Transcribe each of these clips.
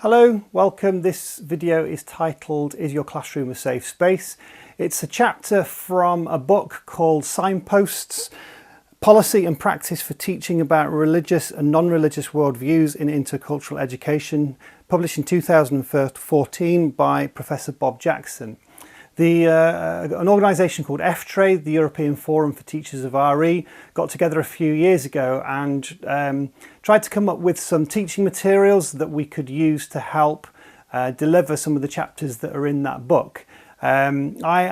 Hello, welcome. This video is titled, Is Your Classroom a Safe Space? It's a chapter from a book called Signposts, Policy and Practice for Teaching About Religious and Non-Religious Worldviews in Intercultural Education, published in 2014 by Professor Bob Jackson. An organisation called FTRE, the European Forum for Teachers of RE, got together a few years ago and tried to come up with some teaching materials that we could use to help deliver some of the chapters that are in that book. I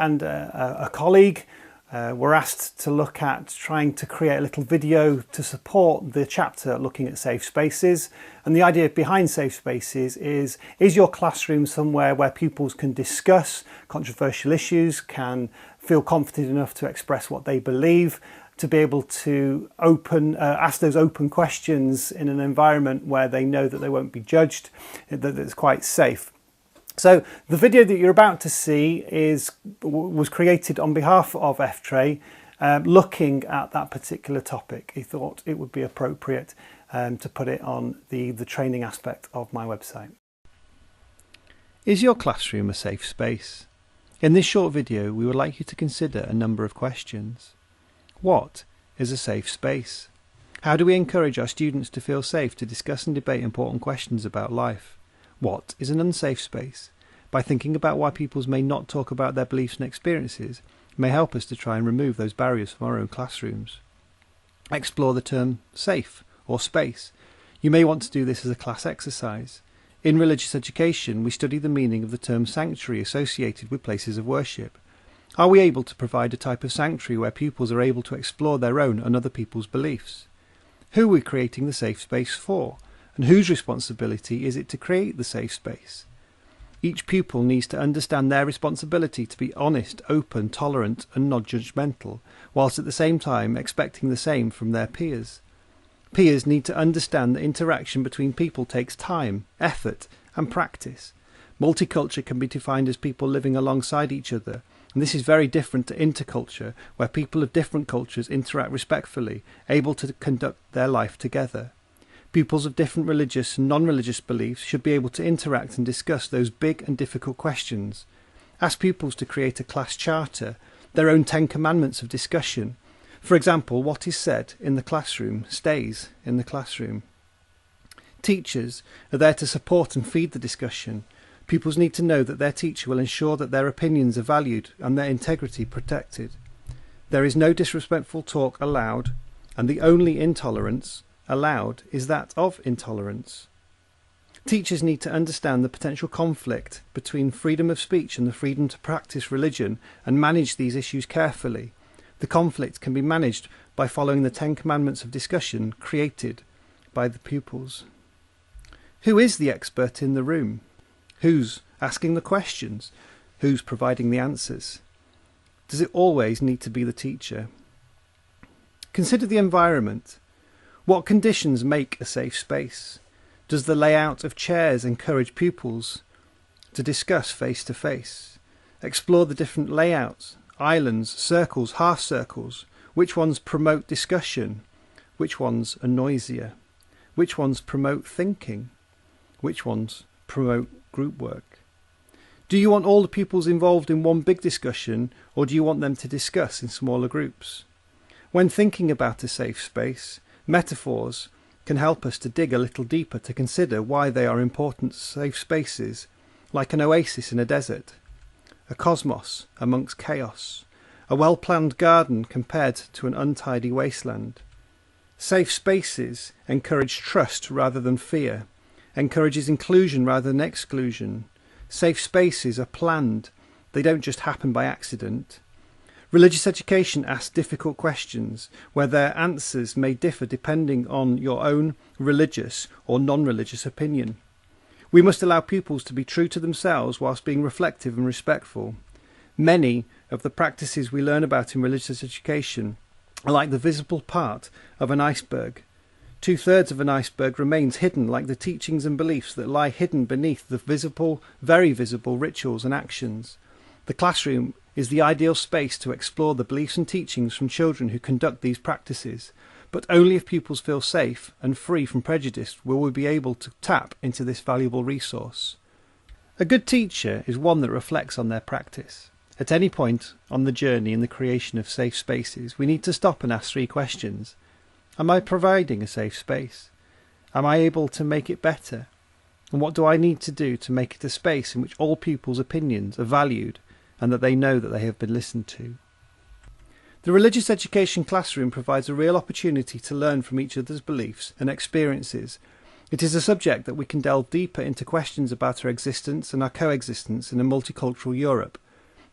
and a colleague were asked to look at trying to create a little video to support the chapter looking at safe spaces. And the idea behind safe spaces is your classroom somewhere where pupils can discuss controversial issues, can feel confident enough to express what they believe, to be able to ask those open questions in an environment where they know that they won't be judged, that it's quite safe. So the video that you're about to see was created on behalf of FTRE, looking at that particular topic. He thought it would be appropriate to put it on the training aspect of my website. Is your classroom a safe space? In this short video, we would like you to consider a number of questions. What is a safe space? How do we encourage our students to feel safe to discuss and debate important questions about life? What is an unsafe space? By thinking about why pupils may not talk about their beliefs and experiences may help us to try and remove those barriers from our own classrooms. Explore the term safe or space. You may want to do this as a class exercise. In religious education, we study the meaning of the term sanctuary associated with places of worship. Are we able to provide a type of sanctuary where pupils are able to explore their own and other people's beliefs? Who are we creating the safe space for? And whose responsibility is it to create the safe space? Each pupil needs to understand their responsibility to be honest, open, tolerant and non-judgmental, whilst at the same time expecting the same from their peers. Peers need to understand that interaction between people takes time, effort and practice. Multiculture can be defined as people living alongside each other, and this is very different to interculture, where people of different cultures interact respectfully, able to conduct their life together. Pupils of different religious and non-religious beliefs should be able to interact and discuss those big and difficult questions. Ask pupils to create a class charter, their own 10 commandments of discussion. For example, what is said in the classroom stays in the classroom. Teachers are there to support and feed the discussion. Pupils need to know that their teacher will ensure that their opinions are valued and their integrity protected. There is no disrespectful talk allowed, and the only intolerance allowed is that of intolerance. Teachers need to understand the potential conflict between freedom of speech and the freedom to practice religion and manage these issues carefully. The conflict can be managed by following the 10 commandments of discussion created by the pupils. Who is the expert in the room? Who's asking the questions? Who's providing the answers? Does it always need to be the teacher? Consider the environment. What conditions make a safe space? Does the layout of chairs encourage pupils to discuss face to face? Explore the different layouts, islands, circles, half circles. Which ones promote discussion? Which ones are noisier? Which ones promote thinking? Which ones promote group work? Do you want all the pupils involved in one big discussion, or do you want them to discuss in smaller groups? When thinking about a safe space, metaphors can help us to dig a little deeper to consider why they are important safe spaces, like an oasis in a desert, a cosmos amongst chaos, a well-planned garden compared to an untidy wasteland. Safe spaces encourage trust rather than fear, encourages inclusion rather than exclusion. Safe spaces are planned, they don't just happen by accident. Religious education asks difficult questions, where their answers may differ depending on your own religious or non-religious opinion. We must allow pupils to be true to themselves whilst being reflective and respectful. Many of the practices we learn about in religious education are like the visible part of an iceberg. 2/3 of an iceberg remains hidden, like the teachings and beliefs that lie hidden beneath the visible, very visible rituals and actions. The classroom is the ideal space to explore the beliefs and teachings from children who conduct these practices. But only if pupils feel safe and free from prejudice will we be able to tap into this valuable resource. A good teacher is one that reflects on their practice. At any point on the journey in the creation of safe spaces, we need to stop and ask 3 questions. Am I providing a safe space? Am I able to make it better? And what do I need to do to make it a space in which all pupils' opinions are valued and that they know that they have been listened to? The religious education classroom provides a real opportunity to learn from each other's beliefs and experiences. It is a subject that we can delve deeper into questions about our existence and our coexistence in a multicultural Europe.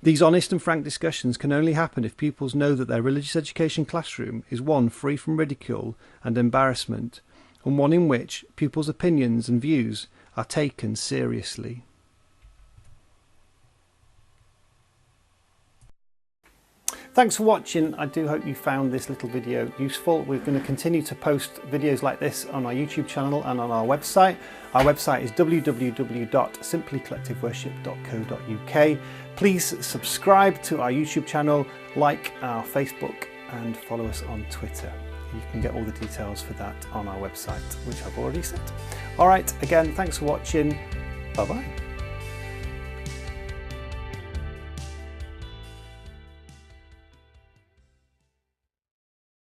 These honest and frank discussions can only happen if pupils know that their religious education classroom is one free from ridicule and embarrassment, and one in which pupils' opinions and views are taken seriously. Thanks for watching. I do hope you found this little video useful. We're going to continue to post videos like this on our YouTube channel and on our website. Our website is www.simplycollectiveworship.co.uk. Please subscribe to our YouTube channel, like our Facebook, and follow us on Twitter. You can get all the details for that on our website, which I've already said. All right, again, thanks for watching. Bye-bye.